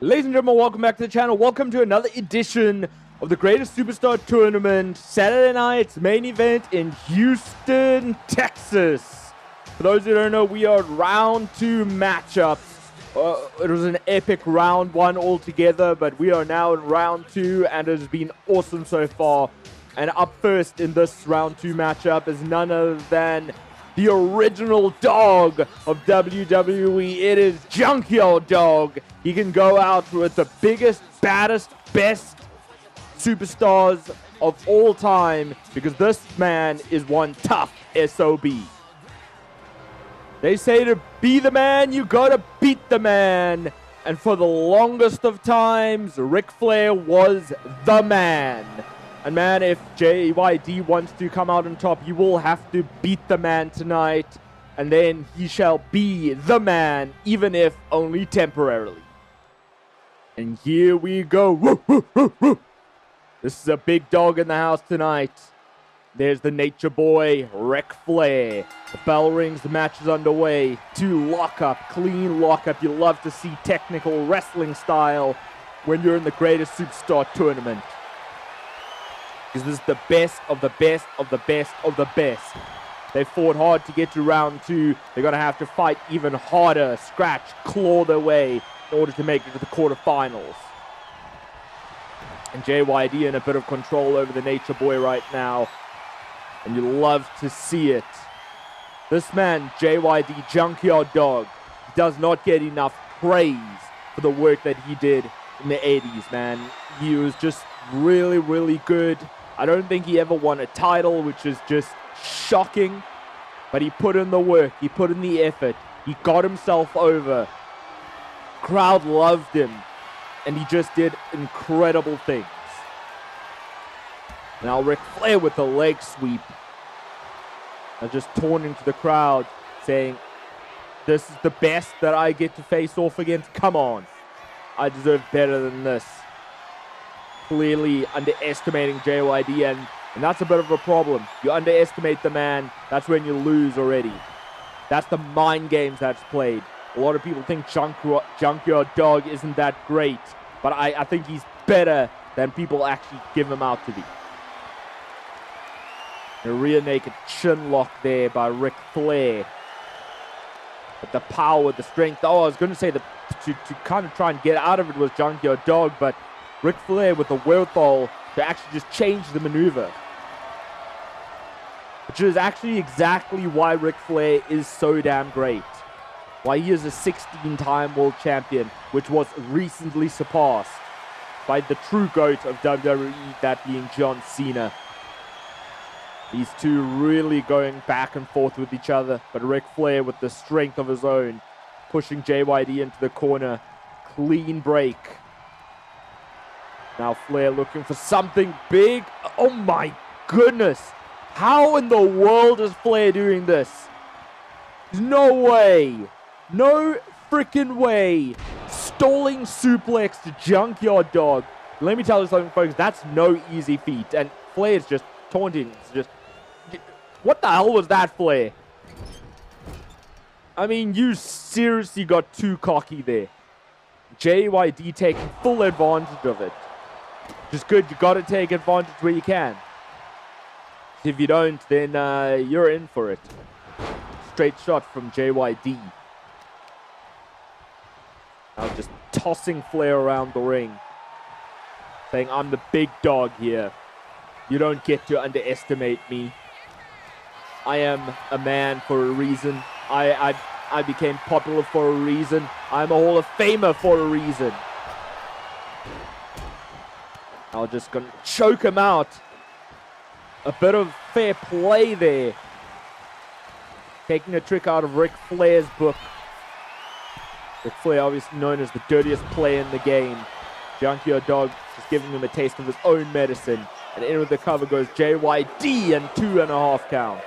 Ladies and gentlemen, welcome back to the channel. Welcome to another edition of the Greatest Superstar Tournament. Saturday night's main event in Houston, Texas. For those who don't know, we are round 2 matchups. It was an epic round 1 altogether, but we are now in round 2, and it has been awesome so far. And up first in this round 2 matchup is none other than the original dog of WWE. It is Junkyard Dog. He can go out with the biggest, baddest, best superstars of all time because this man is one tough SOB. They say to be the man, you gotta beat the man. And for the longest of times, Ric Flair was the man. And man, if JYD wants to come out on top, you will have to beat the man tonight. And then he shall be the man, even if only temporarily. And here we go. Woo, woo, woo, woo. This is a big dog in the house tonight. There's the nature boy, Ric Flair. The bell rings, the match is underway. 2 lockup, clean lockup. You love to see technical wrestling style when you're in the Greatest Superstar Tournament. Because this is the best of the best of the best of the best. They fought hard to get to round 2. They're going to have to fight even harder, scratch, claw their way in order to make it to the quarterfinals. And JYD in a bit of control over the nature boy right now. And you love to see it. This man, JYD, Junkyard Dog, does not get enough praise for the work that he did in the 80s, man. He was just really, really good. I don't think he ever won a title, which is just shocking. But he put in the work. He put in the effort. He got himself over. Crowd loved him. And he just did incredible things. Now Ric Flair with the leg sweep. And just taunting to the crowd, saying, this is the best that I get to face off against. Come on. I deserve better than this. Clearly underestimating JYD, and that's a bit of a problem. You underestimate the man, that's when you lose already. That's the mind games that's played. A lot of people think Junkyard Dog isn't that great, but I think he's better than people actually give him out to be. A rear naked chin lock there by Ric Flair. But the power, the strength, I was going to say to kind of try and get out of it was Junkyard Dog, but Ric Flair with the wherewithal to actually just change the maneuver. Which is actually exactly why Ric Flair is so damn great. Why he is a 16-time world champion, which was recently surpassed by the true GOAT of WWE, that being John Cena. These two really going back and forth with each other, but Ric Flair with the strength of his own, pushing JYD into the corner. Clean break. Now Flair looking for something big. Oh my goodness. How in the world is Flair doing this? No way. No freaking way. Stalling suplex to Junkyard Dog. Let me tell you something, folks. That's no easy feat. And Flair's just taunting. It's just, what the hell was that, Flair? I mean, you seriously got too cocky there. JYD taking full advantage of it. Just good, you got to take advantage where you can. If you don't, then you're in for it. Straight shot from JYD. Now just tossing Flair around the ring. Saying, I'm the big dog here. You don't get to underestimate me. I am a man for a reason. I became popular for a reason. I'm a Hall of Famer for a reason. I'm just going to choke him out. A bit of fair play there. Taking a trick out of Ric Flair's book. Ric Flair obviously known as the dirtiest player in the game. Junkyard Dog just giving him a taste of his own medicine. And in with the cover goes JYD and 2.5 count.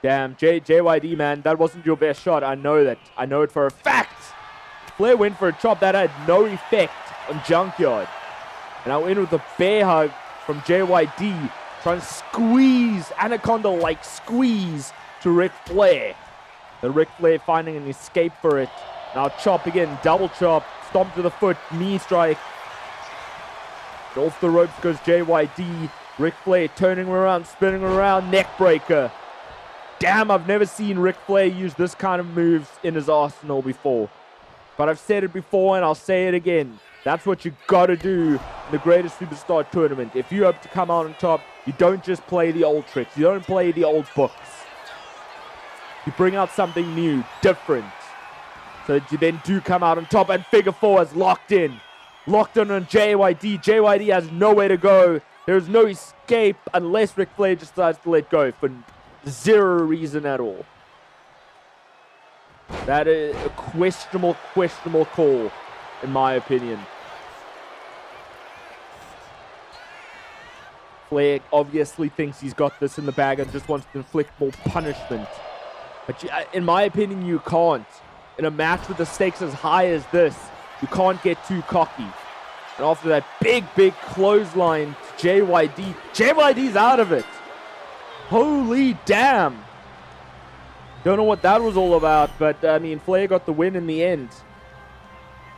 Damn, JYD, man, that wasn't your best shot. I know that. I know it for a fact. Flair went for a chop that had no effect on Junkyard. And now in with a bear hug from JYD, trying to squeeze, anaconda-like squeeze to Ric Flair. The Ric Flair finding an escape for it. Now chop again, double chop, stomp to the foot, knee strike. And off the ropes goes JYD. Ric Flair turning around, spinning around, neck breaker. Damn, I've never seen Ric Flair use this kind of moves in his arsenal before. But I've said it before and I'll say it again. That's what you gotta do in the Greatest Superstar Tournament. If you hope to come out on top, you don't just play the old tricks. You don't play the old books. You bring out something new, different. So that you then do come out on top, and figure four is locked in. Locked in on JYD. JYD has nowhere to go. There's no escape unless Ric Flair decides to let go for zero reason at all. That is a questionable call, in my opinion. Flair obviously thinks he's got this in the bag and just wants to inflict more punishment. But in my opinion, you can't. In a match with the stakes as high as this, you can't get too cocky. And after that big clothesline to JYD, JYD's out of it. Holy damn. Don't know what that was all about, but I mean, Flair got the win in the end.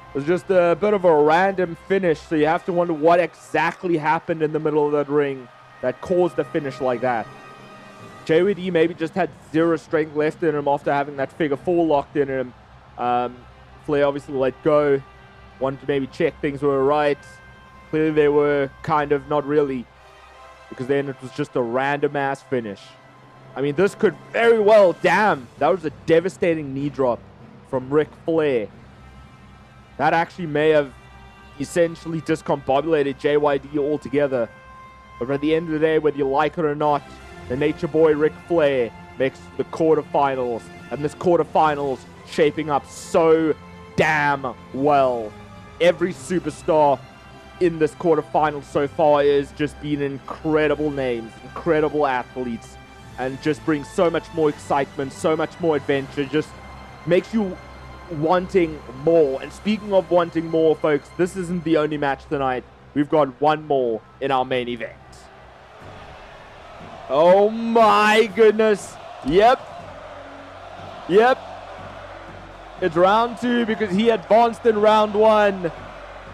It was just a bit of a random finish, so you have to wonder what exactly happened in the middle of that ring that caused a finish like that. JYD maybe just had zero strength left in him after having that figure four locked in him. Flair obviously let go. Wanted to maybe check things were right. Clearly they were kind of not really, because then it was just a random ass finish. I mean, this could very well, damn, that was a devastating knee drop from Ric Flair. That actually may have essentially discombobulated JYD altogether. But at the end of the day, whether you like it or not, the Nature Boy Ric Flair makes the quarterfinals. And this quarterfinals shaping up so damn well. Every superstar in this quarterfinal so far has just been incredible names, incredible athletes, and just brings so much more excitement, so much more adventure, just makes you wanting more. And speaking of wanting more, folks, this isn't the only match tonight. We've got one more in our main event. Oh my goodness. Yep. It's round two because he advanced in round one,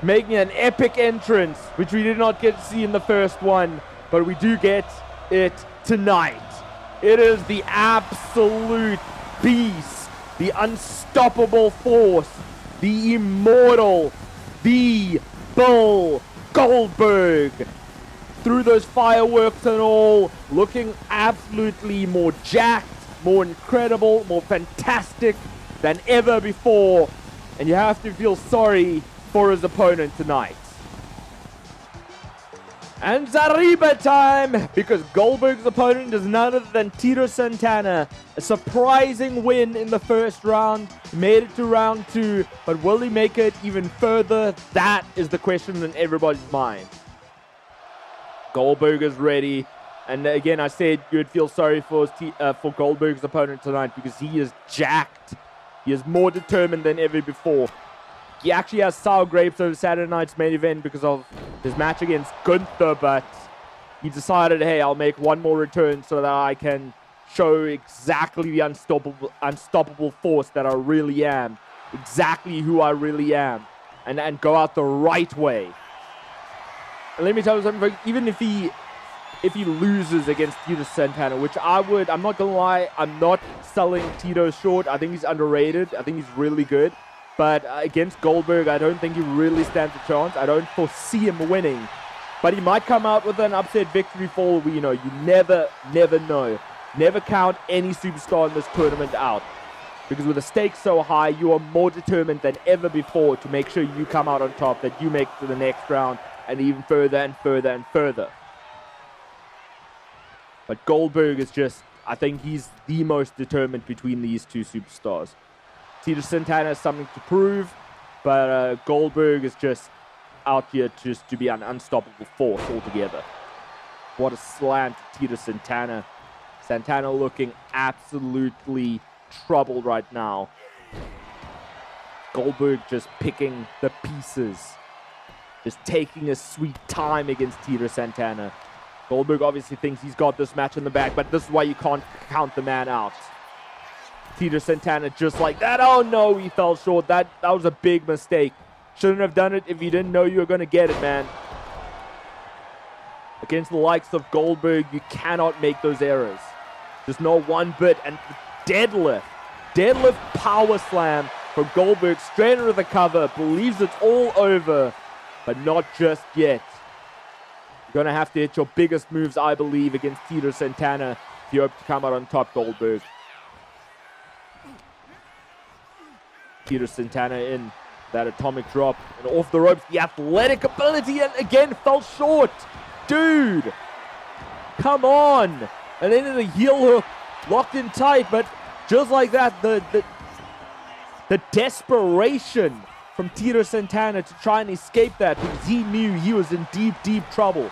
making an epic entrance, which we did not get to see in the first one, but we do get it tonight. It is the absolute beast, the unstoppable force, the immortal, the Bull Goldberg. Through those fireworks and all, looking absolutely more jacked, more incredible, more fantastic than ever before. And you have to feel sorry for his opponent tonight. And Zariba time, because Goldberg's opponent is none other than Tito Santana. A surprising win in the first round, made it to round two, but will he make it even further? That is the question in everybody's mind. Goldberg is ready, and again, I said you'd feel sorry for Goldberg's opponent tonight because he is jacked. He is more determined than ever before. He actually has sour grapes over Saturday night's main event because of his match against Gunther, but he decided, hey, I'll make one more return so that I can show exactly the unstoppable force that I really am, exactly who I really am, and go out the right way. And let me tell you something, even if he loses against Tito Santana, which I'm not gonna lie, I'm not selling Tito short. I think he's underrated. I think he's really good. But against Goldberg, I don't think he really stands a chance. I don't foresee him winning. But he might come out with an upset victory for all we know. You never know. Never count any superstar in this tournament out. Because with the stakes so high, you are more determined than ever before to make sure you come out on top, that you make it to the next round, and even further and further and further. But Goldberg is just, I think he's the most determined between these two superstars. Tito Santana has something to prove, but Goldberg is just out here just to be an unstoppable force altogether. What a slam to Tito Santana. Santana looking absolutely troubled right now. Goldberg just picking the pieces. Just taking his sweet time against Tito Santana. Goldberg obviously thinks he's got this match in the bag, but this is why you can't count the man out. Tito Santana just like that. Oh no, he fell short. That was a big mistake. Shouldn't have done it if you didn't know you were going to get it, man. Against the likes of Goldberg, you cannot make those errors. Just not one bit. And deadlift power slam from Goldberg straight into the cover. Believes it's all over, but not just yet. You're going to have to hit your biggest moves, I believe, against Tito Santana if you hope to come out on top, Goldberg. Tito Santana in that atomic drop and off the ropes. The athletic ability, and again fell short. Dude, come on. And then the heel hook locked in tight, but just like that, the desperation from Tito Santana to try and escape that, because he knew he was in deep trouble.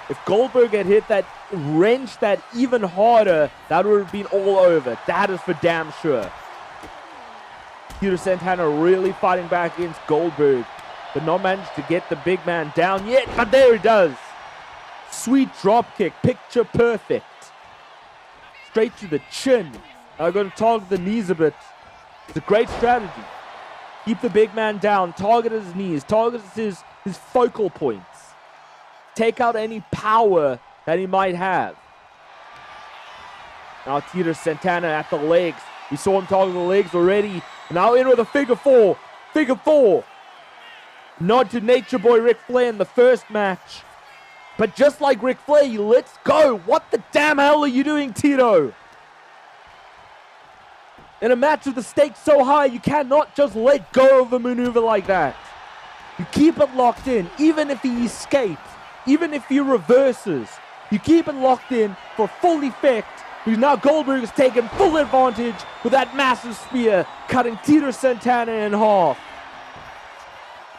If Goldberg had hit that, wrenched that even harder, that would have been all over. That is for damn sure. Tito Santana really fighting back against Goldberg, but not managed to get the big man down yet, but there he does. Sweet drop kick, picture perfect. Straight to the chin. I'm going to target the knees a bit. It's a great strategy. Keep the big man down, target his knees, target his focal points. Take out any power that he might have. Now Tito Santana at the legs. We saw him target the legs already. Now in with a figure four. Figure four. Nod to Nature Boy Ric Flair in the first match. But just like Ric Flair, he lets go. What the damn hell are you doing, Tito? In a match with the stakes so high, you cannot just let go of a maneuver like that. You keep it locked in, even if he escapes, even if he reverses. You keep it locked in for full effect, because now Goldberg has taken full advantage with that massive spear, cutting Tito Santana in half.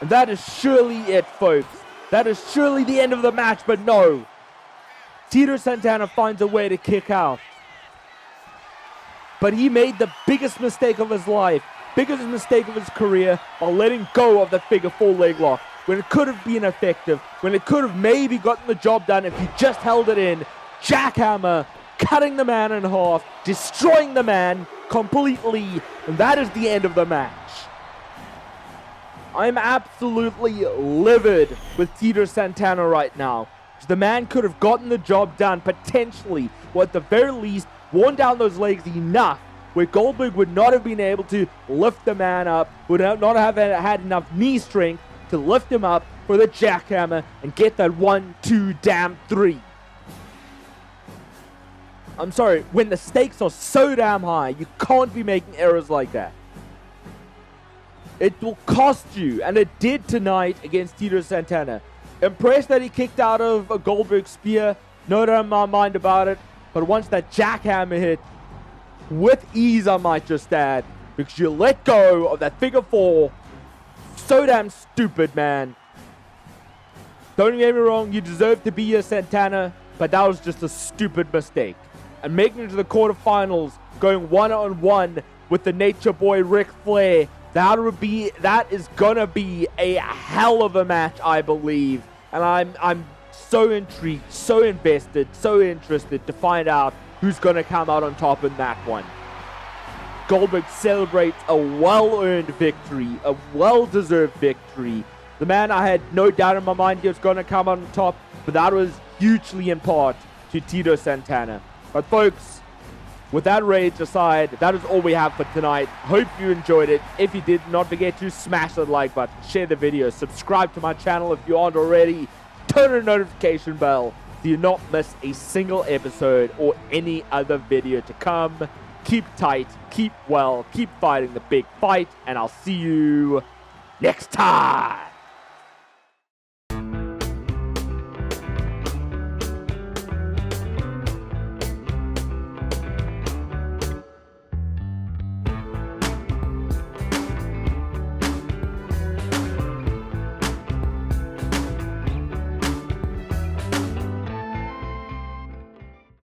And that is surely it, folks. That is surely the end of the match, but no. Tito Santana finds a way to kick out. But he made the biggest mistake of his life, biggest mistake of his career, by letting go of the figure four leg lock, when it could have been effective, when it could have maybe gotten the job done if he just held it in. Jackhammer, cutting the man in half, destroying the man completely, and that is the end of the match. I'm absolutely livid with Tito Santana right now. The man could have gotten the job done, potentially, or at the very least, worn down those legs enough where Goldberg would not have been able to lift the man up, would not have had enough knee strength to lift him up for the jackhammer and get that 1, 2, damn 3. I'm sorry, when the stakes are so damn high, you can't be making errors like that. It will cost you, and it did tonight against Tito Santana. Impressed that he kicked out of a Goldberg spear, no doubt in my mind about it, but once that jackhammer hit, with ease I might just add, because you let go of that figure four, so damn stupid, man. Don't get me wrong, you deserve to be here, Santana, but that was just a stupid mistake. And making it to the quarterfinals, going one-on-one with the Nature Boy Ric Flair, that is gonna be a hell of a match, I believe. And I'm so intrigued, so invested, so interested to find out who's gonna come out on top in that one. Goldberg celebrates a well-earned victory, a well-deserved victory. The man, I had no doubt in my mind he was gonna come out on top, but that was hugely in part to Tito Santana. But folks, with that rage aside, that is all we have for tonight. Hope you enjoyed it. If you did, not forget to smash that like button, share the video, subscribe to my channel if you aren't already, turn on the notification bell so you not miss a single episode or any other video to come. Keep tight, keep well, keep fighting the big fight, and I'll see you next time.